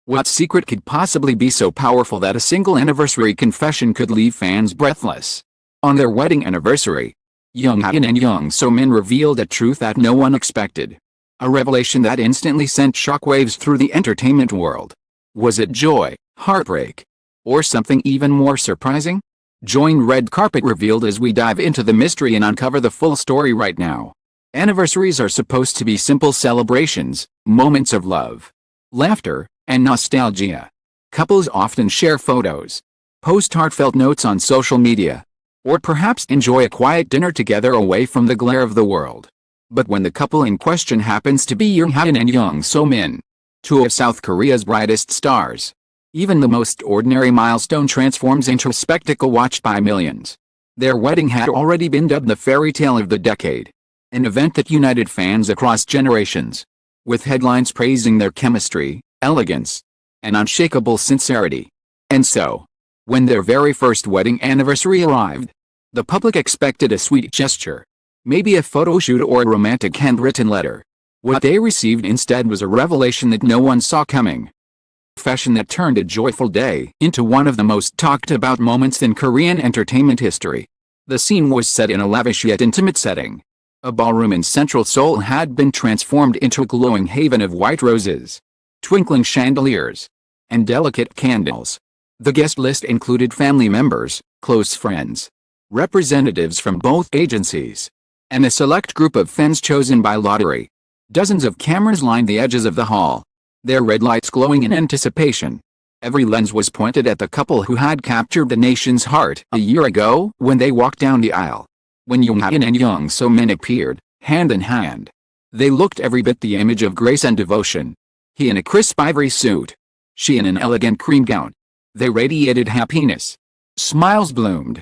What secret could possibly be so powerful that a single anniversary confession could leave fans breathless? On their wedding anniversary, Hae-in and Jung So-min revealed a truth that no one expected. A revelation that instantly sent shockwaves through the entertainment world. Was it joy, heartbreak, or something even more surprising? Join Red Carpet Revealed as we dive into the mystery and uncover the full story right now. Anniversaries are supposed to be simple celebrations, moments of love, laughter, and nostalgia. Couples often share photos, post heartfelt notes on social media, or perhaps enjoy a quiet dinner together away from the glare of the world. But when the couple in question happens to be Hae-in and Jung So-min, two of South Korea's brightest stars, even the most ordinary milestone transforms into a spectacle watched by millions. Their wedding had already been dubbed the fairy tale of the decade, an event that united fans across generations, with headlines praising their chemistry, elegance, and unshakable sincerity. And so, when their very first wedding anniversary arrived, the public expected a sweet gesture, maybe a photo shoot or a romantic handwritten letter. What they received instead was a revelation that no one saw coming. A confession that turned a joyful day into one of the most talked about moments in Korean entertainment history. The scene was set in a lavish yet intimate setting. A ballroom in central Seoul had been transformed into a glowing haven of white roses, twinkling chandeliers, and delicate candles. The guest list included family members, close friends, representatives from both agencies, and a select group of fans chosen by lottery. Dozens of cameras lined the edges of the hall, their red lights glowing in anticipation. Every lens was pointed at the couple who had captured the nation's heart a year ago when they walked down the aisle. When Hae-in and Jung So-min appeared, hand in hand, they looked every bit the image of grace and devotion. He in a crisp ivory suit, she in an elegant cream gown. They radiated happiness. Smiles bloomed.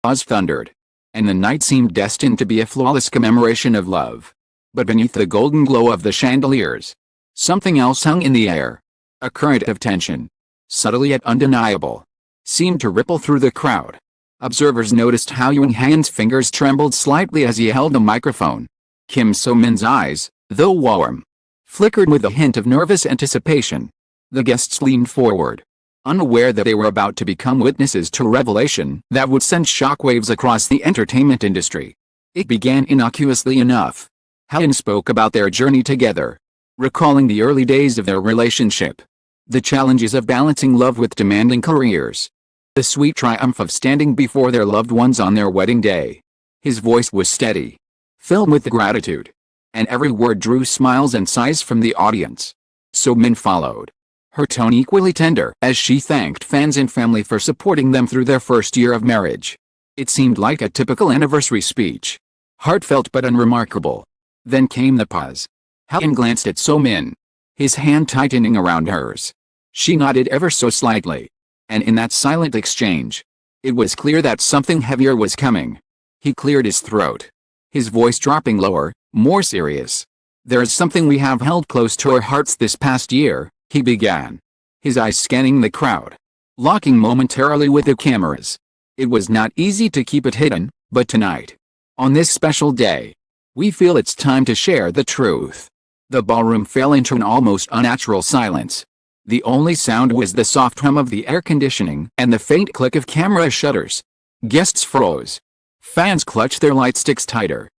Applause thundered. And the night seemed destined to be a flawless commemoration of love. But beneath the golden glow of the chandeliers, something else hung in the air. A current of tension, subtle yet undeniable, seemed to ripple through the crowd. Observers noticed how Hae-in's fingers trembled slightly as he held a microphone. Kim So-min's eyes, though warm, flickered with a hint of nervous anticipation. The guests leaned forward, unaware that they were about to become witnesses to a revelation that would send shockwaves across the entertainment industry. It began innocuously enough. Hae-in spoke about their journey together, recalling the early days of their relationship, the challenges of balancing love with demanding careers, the sweet triumph of standing before their loved ones on their wedding day. His voice was steady, filled with gratitude, and every word drew smiles and sighs from the audience. So-min followed, her tone equally tender as she thanked fans and family for supporting them through their first year of marriage. It seemed like a typical anniversary speech, heartfelt but unremarkable. Then came the pause. Hae-in glanced at So-min, his hand tightening around hers. She nodded ever so slightly, and in that silent exchange, it was clear that something heavier was coming. He cleared his throat, his voice dropping lower, more serious. "There's something we have held close to our hearts this past year," he began, his eyes scanning the crowd, locking momentarily with the cameras. It was not easy to keep it hidden, but tonight, on this special day, we feel it's time to share the truth. The ballroom fell into an almost unnatural silence. The only sound was the soft hum of the air conditioning and the faint click of camera shutters. Guests froze. Fans clutched their light sticks tighter.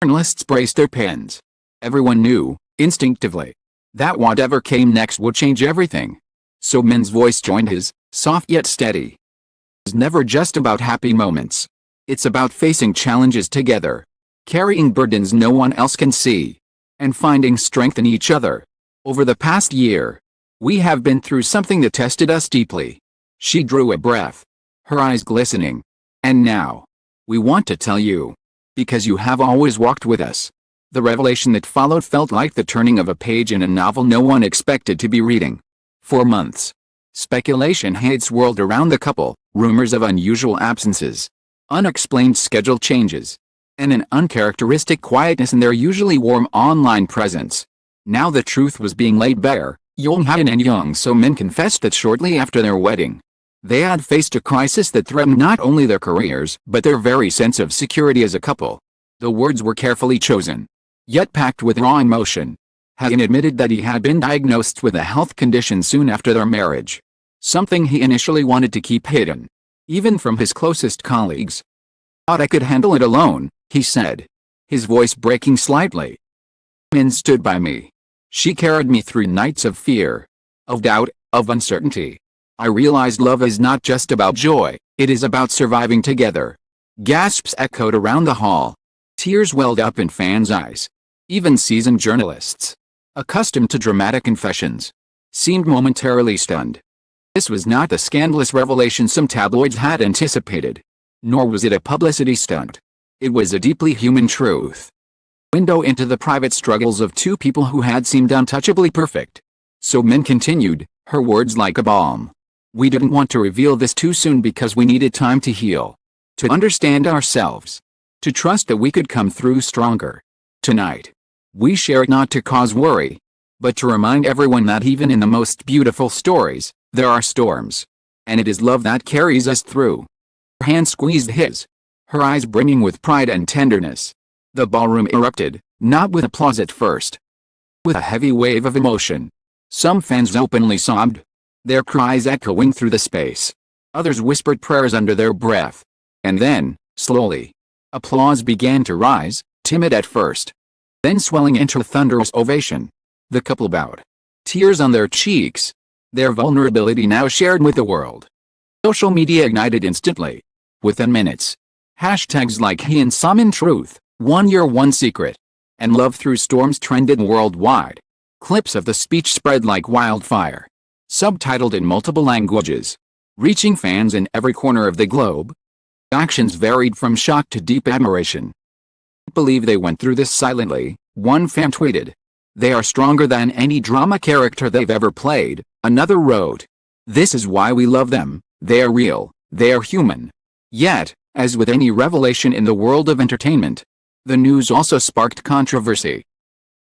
Journalists braced their pens. Everyone knew, instinctively, that whatever came next would change everything. So-min's voice joined his, soft yet steady. It's never just about happy moments. It's about facing challenges together, carrying burdens no one else can see, and finding strength in each other. Over the past year, we have been through something that tested us deeply. She drew a breath, her eyes glistening. And now, we want to tell you, because you have always walked with us. The revelation that followed felt like the turning of a page in a novel no one expected to be reading. For months, speculation had swirled around the couple, rumors of unusual absences, unexplained schedule changes, and an uncharacteristic quietness in their usually warm online presence. Now the truth was being laid bare. Hae-in and Jung So-min confessed that shortly after their wedding, they had faced a crisis that threatened not only their careers but their very sense of security as a couple. The words were carefully chosen, yet packed with raw emotion. Hae-in admitted that he had been diagnosed with a health condition soon after their marriage. Something he initially wanted to keep hidden, even from his closest colleagues. "Thought I could handle it alone," he said, his voice breaking slightly. "Min stood by me. She carried me through nights of fear, of doubt, of uncertainty. I realized love is not just about joy, it is about surviving together." Gasps echoed around the hall. Tears welled up in fans' eyes. Even seasoned journalists, accustomed to dramatic confessions, seemed momentarily stunned. This was not the scandalous revelation some tabloids had anticipated. Nor was it a publicity stunt. It was a deeply human truth. Window into the private struggles of two people who had seemed untouchably perfect. So Min continued, her words like a balm. "We didn't want to reveal this too soon because we needed time to heal. To understand ourselves. To trust that we could come through stronger. Tonight, we share it not to cause worry, but to remind everyone that even in the most beautiful stories, there are storms. And it is love that carries us through." Her hand squeezed his, her eyes brimming with pride and tenderness. The ballroom erupted, not with applause at first. With a heavy wave of emotion. Some fans openly sobbed, their cries echoing through the space. Others whispered prayers under their breath. And then, slowly, applause began to rise, timid at first, then swelling into a thunderous ovation. The couple bowed, tears on their cheeks, their vulnerability now shared with the world. Social media ignited instantly. Within minutes, hashtags like Hae-in Some Truth, 1 Year 1 Secret, and Love Through Storms trended worldwide. Clips of the speech spread like wildfire, subtitled in multiple languages, reaching fans in every corner of the globe. Actions varied from shock to deep admiration. "I believe they went through this silently," one fan tweeted. "They are stronger than any drama character they've ever played," another wrote. "This is why we love them, they are real, they are human." Yet, as with any revelation in the world of entertainment, the news also sparked controversy.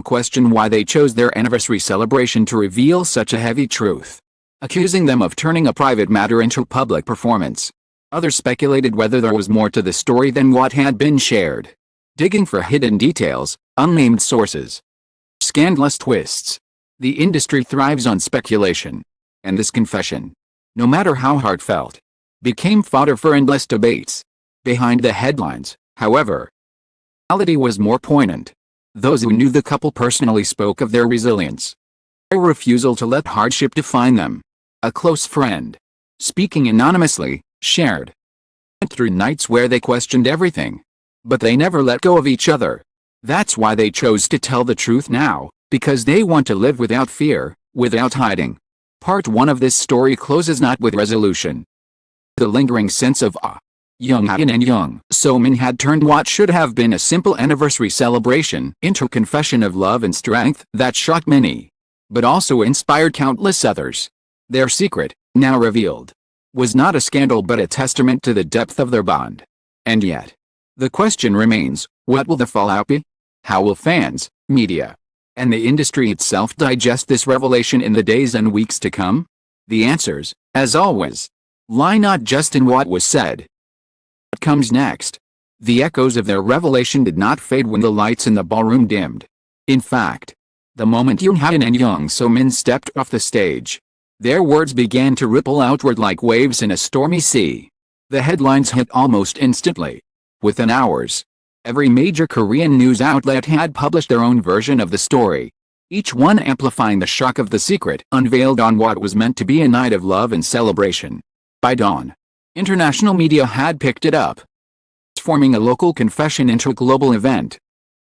Questioned why they chose their anniversary celebration to reveal such a heavy truth, accusing them of turning a private matter into a public performance. Others speculated whether there was more to the story than what had been shared, digging for hidden details, unnamed sources, scandalous twists. The industry thrives on speculation, and this confession, no matter how heartfelt, became fodder for endless debates. Behind the headlines, however, reality was more poignant. Those who knew the couple personally spoke of their resilience, their refusal to let hardship define them. A close friend, speaking anonymously, shared, "Went through nights where they questioned everything, but they never let go of each other. That's why they chose to tell the truth now, because they want to live without fear, without hiding." Part 1 of this story closes not with resolution. The lingering sense of awe. Jung Hae-in and Jung So-min had turned what should have been a simple anniversary celebration into a confession of love and strength that shocked many, but also inspired countless others. Their secret, now revealed, was not a scandal but a testament to the depth of their bond. And yet, the question remains, what will the fallout be? How will fans, media, and the industry itself digest this revelation in the days and weeks to come? The answers, as always, lie not just in what was said. What comes next? The echoes of their revelation did not fade when the lights in the ballroom dimmed. In fact, the moment Jung Hae-in and Jung So-min stepped off the stage, their words began to ripple outward like waves in a stormy sea. The headlines hit almost instantly. Within hours, every major Korean news outlet had published their own version of the story, each one amplifying the shock of the secret unveiled on what was meant to be a night of love and celebration. By dawn, international media had picked it up, transforming a local confession into a global event.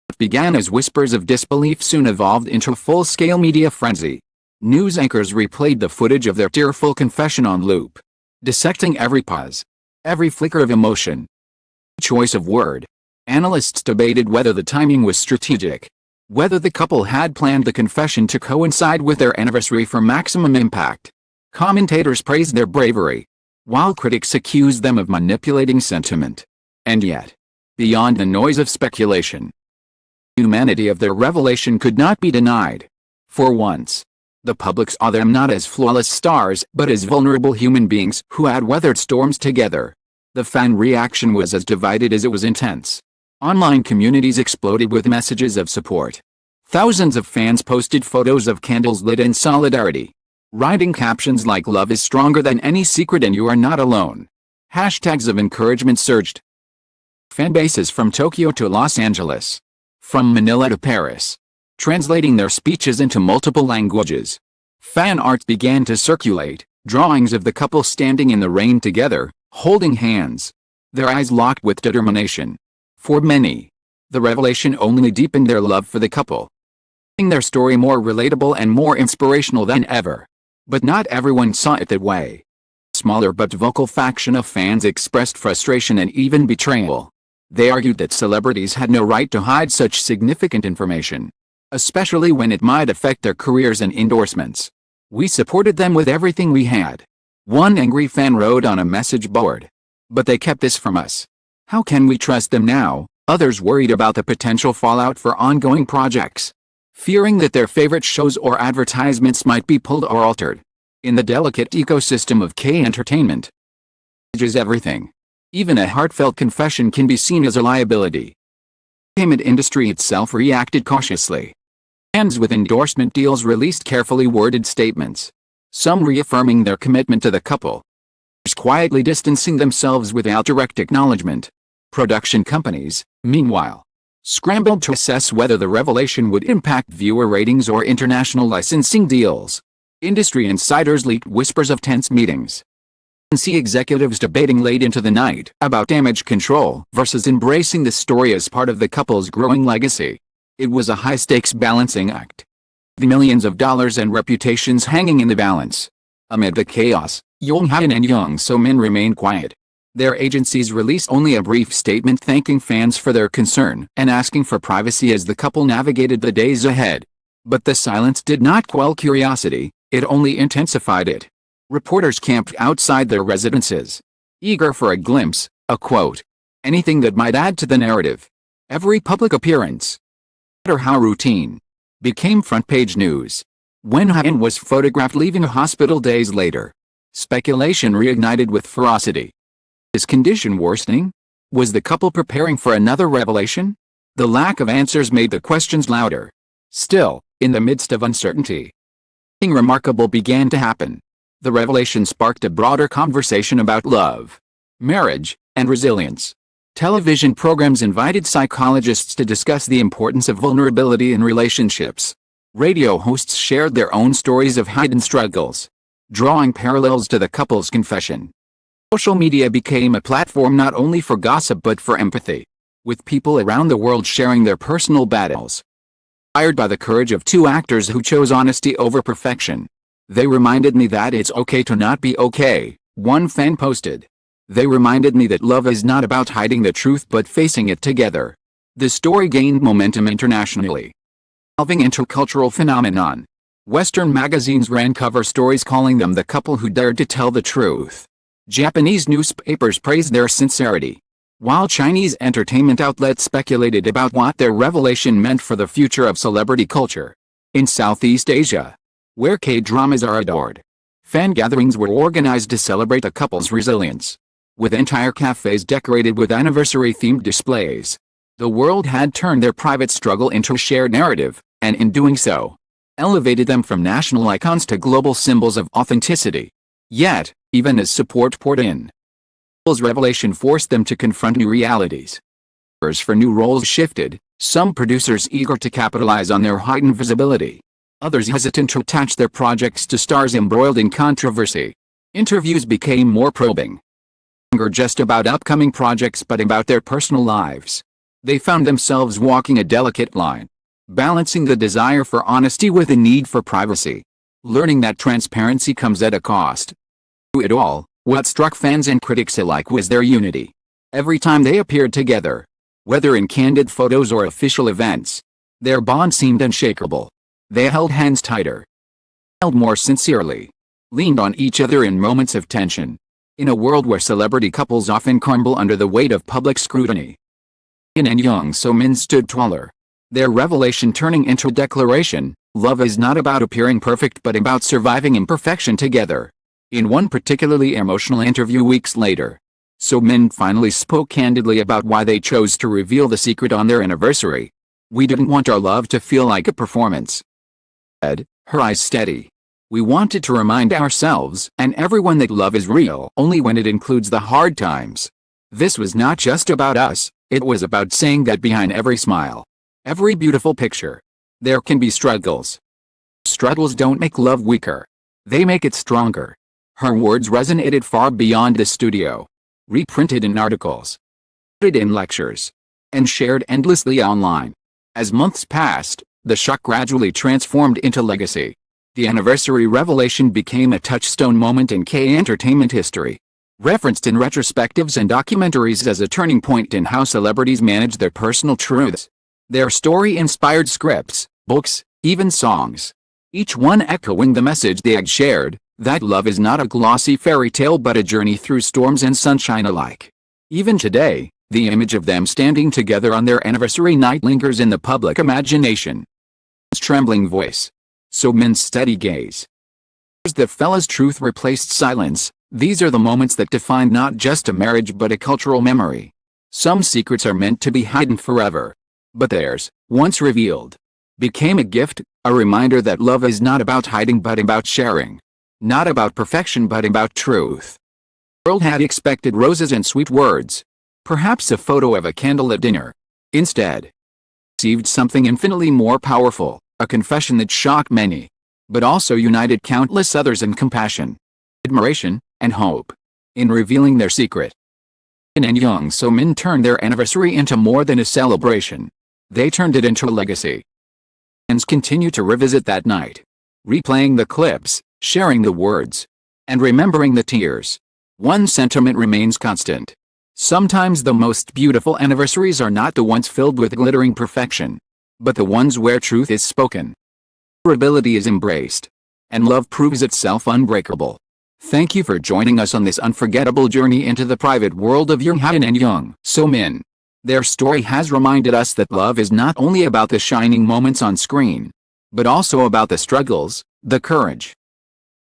What began as whispers of disbelief soon evolved into a full-scale media frenzy. News anchors replayed the footage of their tearful confession on loop, dissecting every pause, every flicker of emotion, choice of word. Analysts debated whether the timing was strategic, whether the couple had planned the confession to coincide with their anniversary for maximum impact. Commentators praised their bravery, while critics accused them of manipulating sentiment. And yet, beyond the noise of speculation, the humanity of their revelation could not be denied. For once, the public saw them not as flawless stars but as vulnerable human beings who had weathered storms together. The fan reaction was as divided as it was intense. Online communities exploded with messages of support, Thousands of fans posted photos of candles lit in solidarity, writing captions like "Love is stronger than any secret and you are not alone." Hashtags of encouragement surged. Fan bases from Tokyo to Los Angeles, from Manila to Paris, translating their speeches into multiple languages. Fan art began to circulate, drawings of the couple standing in the rain together, holding hands, their eyes locked with determination. For many, the revelation only deepened their love for the couple, making their story more relatable and more inspirational than ever. But not everyone saw it that way. A smaller but vocal faction of fans expressed frustration and even betrayal. They argued that celebrities had no right to hide such significant information, especially when it might affect their careers and endorsements. "We supported them with everything we had," one angry fan wrote on a message board. "But they kept this from us. How can we trust them now?" Others worried about the potential fallout for ongoing projects, fearing that their favorite shows or advertisements might be pulled or altered. In the delicate ecosystem of K-entertainment, is everything. Even a heartfelt confession can be seen as a liability. The entertainment industry itself reacted cautiously. Fans with endorsement deals released carefully worded statements, some reaffirming their commitment to the couple, others quietly distancing themselves without direct acknowledgement. Production companies, meanwhile, scrambled to assess whether the revelation would impact viewer ratings or international licensing deals. Industry insiders leaked whispers of tense meetings. See executives debating late into the night about damage control versus embracing the story as part of the couple's growing legacy. It was a high-stakes balancing act, the millions of dollars and reputations hanging in the balance. Amid the chaos, Hae-in and Jung So-min remained quiet. Their agencies released only a brief statement thanking fans for their concern and asking for privacy as the couple navigated the days ahead. But the silence did not quell curiosity, it only intensified it. Reporters camped outside their residences, eager for a glimpse, a quote, anything that might add to the narrative. Every public appearance, no matter how routine, became front-page news. When Hae-in was photographed leaving a hospital days later, speculation reignited with ferocity. Is condition worsening? Was the couple preparing for another revelation? The lack of answers made the questions louder. Still, in the midst of uncertainty, something remarkable began to happen. The revelation sparked a broader conversation about love, marriage, and resilience. Television programs invited psychologists to discuss the importance of vulnerability in relationships. Radio hosts shared their own stories of hidden struggles, drawing parallels to the couple's confession. Social media became a platform not only for gossip but for empathy, with people around the world sharing their personal battles. Inspired by the courage of two actors who chose honesty over perfection, "They reminded me that it's okay to not be okay," one fan posted. "They reminded me that love is not about hiding the truth but facing it together." The story gained momentum internationally, evolving intercultural phenomenon. Western magazines ran cover stories calling them the couple who dared to tell the truth. Japanese newspapers praised their sincerity, while Chinese entertainment outlets speculated about what their revelation meant for the future of celebrity culture. In Southeast Asia, where K-dramas are adored, fan gatherings were organized to celebrate the couple's resilience, with entire cafes decorated with anniversary-themed displays. The world had turned their private struggle into a shared narrative, and in doing so, elevated them from national icons to global symbols of authenticity. Yet, even as support poured in, the couple's revelation forced them to confront new realities. Offers for new roles shifted, some producers eager to capitalize on their heightened visibility, others hesitant to attach their projects to stars embroiled in controversy. Interviews became more probing, no longer just about upcoming projects but about their personal lives. They found themselves walking a delicate line, balancing the desire for honesty with the need for privacy, learning that transparency comes at a cost. Through it all, what struck fans and critics alike was their unity. Every time they appeared together, whether in candid photos or official events, their bond seemed unshakable. They held hands tighter, smiled more sincerely, leaned on each other in moments of tension. In a world where celebrity couples often crumble under the weight of public scrutiny, Hae-in and Jung So-min stood taller, their revelation turning into a declaration: love is not about appearing perfect but about surviving imperfection together. In one particularly emotional interview weeks later, So-min finally spoke candidly about why they chose to reveal the secret on their anniversary. We didn't want our love to feel like a performance. Instead, her eyes steady. We wanted to remind ourselves and everyone that love is real only when it includes the hard times. This was not just about us, it was about saying that behind every smile, every beautiful picture, there can be struggles. Struggles don't make love weaker. They make it stronger. Her words resonated far beyond the studio. Reprinted in articles, quoted in lectures, and shared endlessly online. As months passed, the shock gradually transformed into legacy. The anniversary revelation became a touchstone moment in K entertainment history, referenced in retrospectives and documentaries as a turning point in how celebrities manage their personal truths. Their story inspired scripts, books, even songs, each one echoing the message they had shared, that love is not a glossy fairy tale but a journey through storms and sunshine alike. Even today, the image of them standing together on their anniversary night lingers in the public imagination. His trembling voice, So-min's steady gaze. The fella's truth replaced silence. These are the moments that define not just a marriage but a cultural memory. Some secrets are meant to be hidden forever. But theirs, once revealed, became a gift, a reminder that love is not about hiding but about sharing. Not about perfection but about truth. The world had expected roses and sweet words. Perhaps a photo of a candle at dinner. Instead, received something infinitely more powerful, a confession that shocked many, but also united countless others in compassion, admiration, and hope. In revealing their secret, Hae-in and Jung So-min turned their anniversary into more than a celebration. They turned it into a legacy. Fans continue to revisit that night, replaying the clips, sharing the words, and remembering the tears. One sentiment remains constant. Sometimes the most beautiful anniversaries are not the ones filled with glittering perfection, but the ones where truth is spoken, vulnerability is embraced, and love proves itself unbreakable. Thank you for joining us on this unforgettable journey into the private world of Hae-in and Jung So-min. Their story has reminded us that love is not only about the shining moments on screen, but also about the struggles, the courage,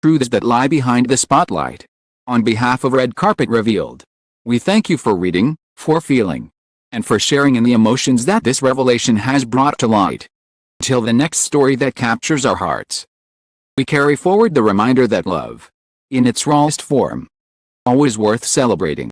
truths that lie behind the spotlight. On behalf of Red Carpet Revealed, we thank you for reading, for feeling, and for sharing in the emotions that this revelation has brought to light. Until the next story that captures our hearts, we carry forward the reminder that love, in its rawest form, always worth celebrating.